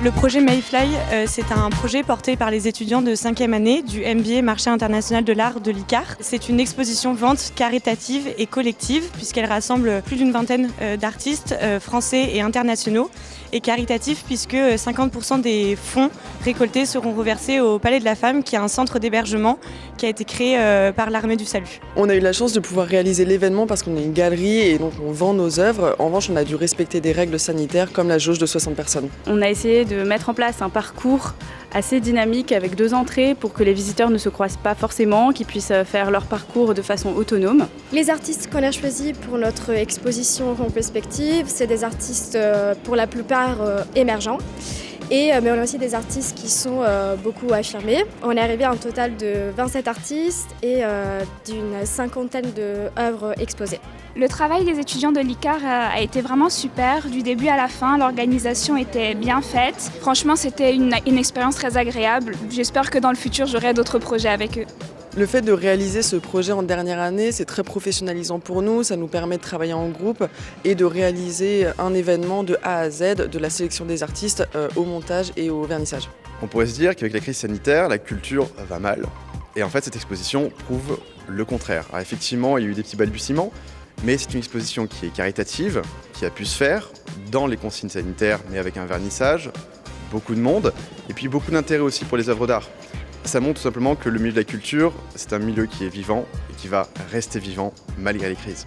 Le projet Mayfly, c'est un projet porté par les étudiants de 5e année du MBA Marché international de l'art de l'ICAR. C'est une exposition vente caritative et collective puisqu'elle rassemble plus d'une vingtaine d'artistes français et internationaux. Et caritatif puisque 50% des fonds récoltés seront reversés au Palais de la Femme, qui est un centre d'hébergement qui a été créé par l'Armée du Salut. On a eu la chance de pouvoir réaliser l'événement parce qu'on est une galerie et donc on vend nos œuvres. En revanche, on a dû respecter des règles sanitaires comme la jauge de 60 personnes. On a essayé de mettre en place un parcours assez dynamique avec 2 entrées pour que les visiteurs ne se croisent pas forcément, qu'ils puissent faire leur parcours de façon autonome. Les artistes qu'on a choisis pour notre exposition Rond Perspective, c'est des artistes pour la plupart émergents. Mais on a aussi des artistes qui sont beaucoup affirmés. On est arrivé à un total de 27 artistes et d'une 50aine d'œuvres exposées. Le travail des étudiants de l'ICAR a été vraiment super, du début à la fin, l'organisation était bien faite. Franchement, c'était une expérience très agréable. J'espère que dans le futur, j'aurai d'autres projets avec eux. Le fait de réaliser ce projet en dernière année, c'est très professionnalisant pour nous. Ça nous permet de travailler en groupe et de réaliser un événement de A à Z, de la sélection des artistes au montage et au vernissage. On pourrait se dire qu'avec la crise sanitaire, la culture va mal. Et en fait, cette exposition prouve le contraire. Alors effectivement, il y a eu des petits balbutiements, mais c'est une exposition qui est caritative, qui a pu se faire dans les consignes sanitaires, mais avec un vernissage, beaucoup de monde, et puis beaucoup d'intérêt aussi pour les œuvres d'art. Ça montre tout simplement que le milieu de la culture, c'est un milieu qui est vivant et qui va rester vivant malgré les crises.